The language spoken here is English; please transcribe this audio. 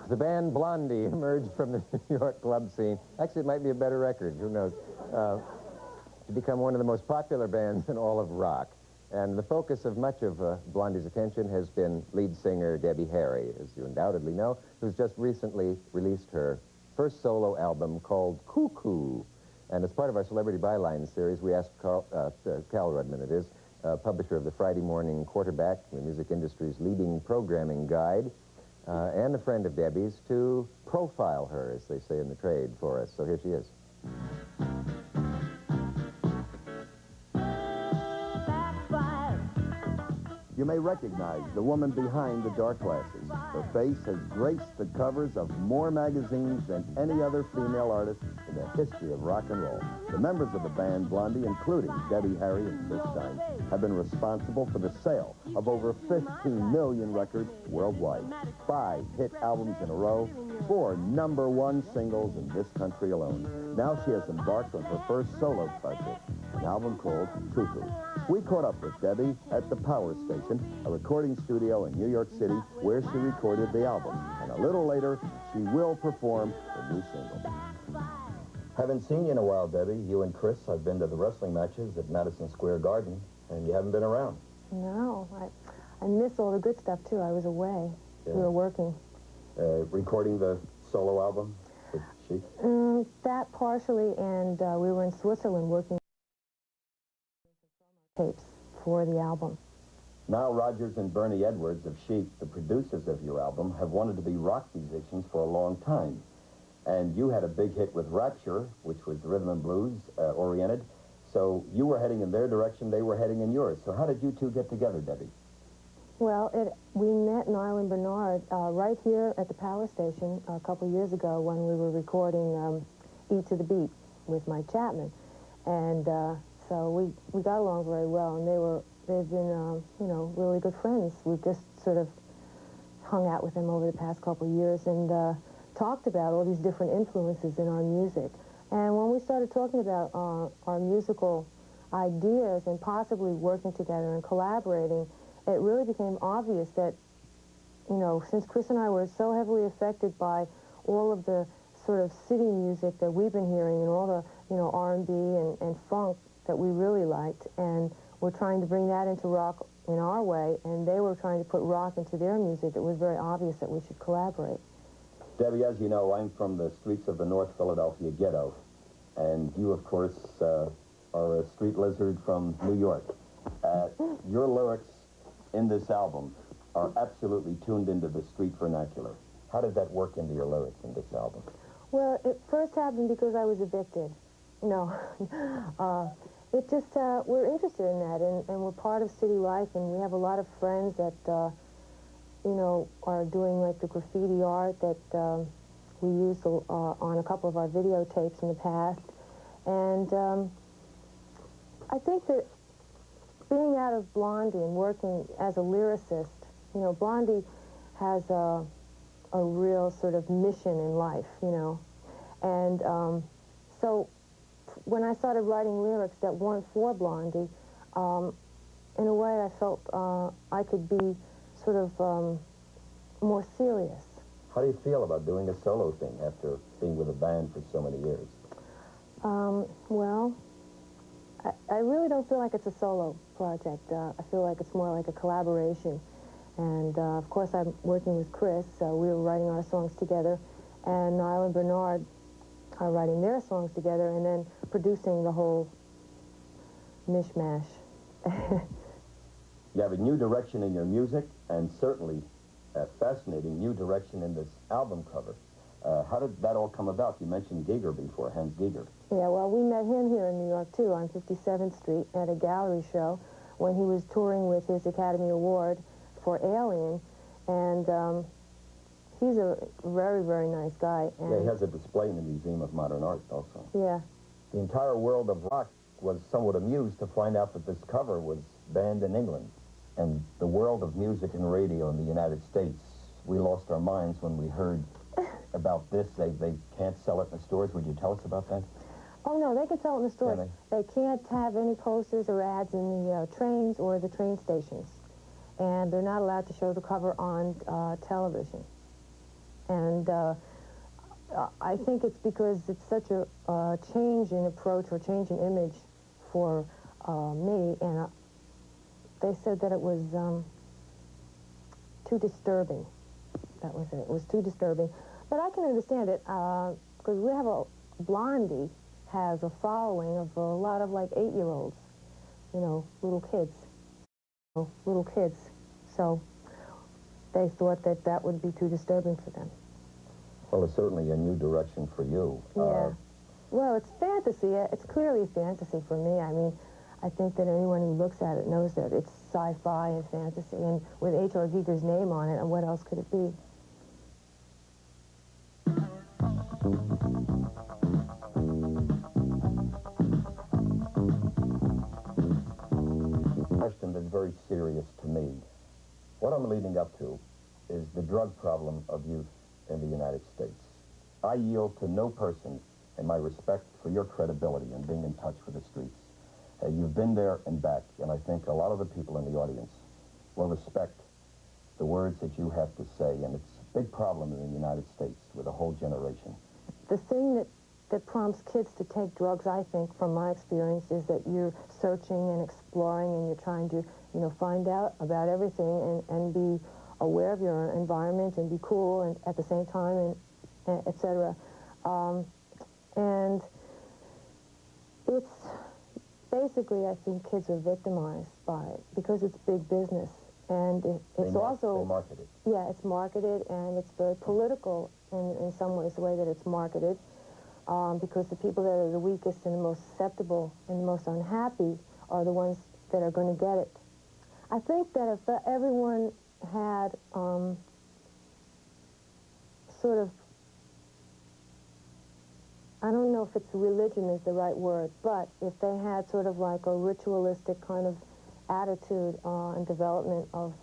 The band Blondie emerged from the New York club scene. Actually, it might be a better record, who knows, to become one of the most popular bands in all of rock. And the focus of much of Blondie's attention has been lead singer Debbie Harry, as you undoubtedly know, who's just recently released her first solo album called Cuckoo. And as part of our Celebrity Byline series, we asked Cal Rudman, publisher of the Friday Morning Quarterback, the music industry's leading programming guide, and a friend of Debbie's, to profile her, as they say in the trade, for us. So here she is. You may recognize the woman behind the dark glasses. Her face has graced the covers of more magazines than any other female artist in the history of rock and roll. The members of the band Blondie, including Debbie Harry and Chris Stein, have been responsible for the sale of over 15 million records worldwide, 5 hit albums in a row, 4 #1 singles in this country alone. Now she has embarked on her first solo project, an album called Cuckoo. We caught up with Debbie at the Power Station, a recording studio in New York City, where she recorded the album. And a little later, she will perform the new single. Haven't seen you in a while, Debbie. You and Chris have been to the wrestling matches at Madison Square Garden, and you haven't been around. No, I miss all the good stuff, too. I was away. Yeah. We were working. Recording the solo album with Chic? That partially, and we were in Switzerland working tapes for the album. Nile Rodgers and Bernie Edwards of Chic, the producers of your album, have wanted to be rock musicians for a long time. And you had a big hit with Rapture, which was rhythm and blues oriented. So you were heading in their direction, they were heading in yours. So how did you two get together, Debbie? Well, we met Nile and Bernard right here at the Power Station a couple years ago when we were recording Eat to the Beat with Mike Chapman. And so we got along very well, and they've been, you know, really good friends. We've just sort of hung out with them over the past couple of years and talked about all these different influences in our music. And when we started talking about our musical ideas and possibly working together and collaborating, it really became obvious that, you know, since Chris and I were so heavily affected by all of the sort of city music that we've been hearing and all the, you know, R&B and funk that we really liked, and we're trying to bring that into rock in our way, and they were trying to put rock into their music, it was very obvious that we should collaborate. Debbie, as you know, I'm from the streets of the North Philadelphia ghetto, and you, of course, are a street lizard from New York. Your lyrics in this album are absolutely tuned into the street vernacular. How did that work into your lyrics in this album? Well, it first happened because I was evicted. No. It just, we're interested in that, and we're part of city life, and we have a lot of friends that, you know, are doing, like, the graffiti art that we used on a couple of our videotapes in the past. And I think that being out of Blondie and working as a lyricist, you know, Blondie has a real sort of mission in life, you know. And so when I started writing lyrics that weren't for Blondie, in a way I felt I could be sort of more serious. How do you feel about doing a solo thing after being with a band for so many years? Well, I really don't feel like it's a solo project. I feel like it's more like a collaboration. And, of course, I'm working with Chris. We were writing our songs together. And Nile and Bernard are writing their songs together and then producing the whole mishmash. You have a new direction in your music, and certainly a fascinating new direction in this album cover. How did that all come about? You mentioned Giger before, Hans Giger. Yeah, well, we met him here in New York, too, on 57th Street at a gallery show when he was touring with his Academy Award for Alien. And he's a very, very nice guy. And yeah, he has a display in the Museum of Modern Art also. Yeah. The entire world of rock was somewhat amused to find out that this cover was banned in England. And the world of music and radio in the United States, we lost our minds when we heard about this. They can't sell it in the stores. Would you tell us about that? Oh, no, they can sell it in the stores. They can't have any posters or ads in the trains or the train stations. And they're not allowed to show the cover on television. And I think it's because it's such a change in approach or change in image for me, and they said that it was too disturbing. That was it. It was too disturbing. But I can understand it, because we have Blondie has a following of a lot of like 8-year-olds, you know, little kids. So they thought that that would be too disturbing for them. Well, it's certainly a new direction for you. Yeah. Well, it's fantasy. It's clearly fantasy for me. I mean, I think that anyone who looks at it knows that it's sci-fi and fantasy, and with H.R. Giger's name on it, and what else could it be? Question that's very serious to me. What I'm leading up to is the drug problem of youth in the United States. I yield to no person in my respect for your credibility in being in touch with the streets. You've been there and back, and I think a lot of the people in the audience will respect the words that you have to say, and it's a big problem in the United States with a whole generation. The thing that prompts kids to take drugs, I think, from my experience, is that you're searching and exploring, and you're trying to, you know, find out about everything and be aware of your environment and be cool and at the same time, and et cetera. And it's basically, I think kids are victimized by it because it's big business, and it's also they market it. Yeah, it's marketed, and it's very political in some ways, the way that it's marketed, because the people that are the weakest and the most susceptible and the most unhappy are the ones that are going to get it. I think that if everyone had sort of, I don't know if it's religion is the right word, but if they had sort of like a ritualistic kind of attitude and development of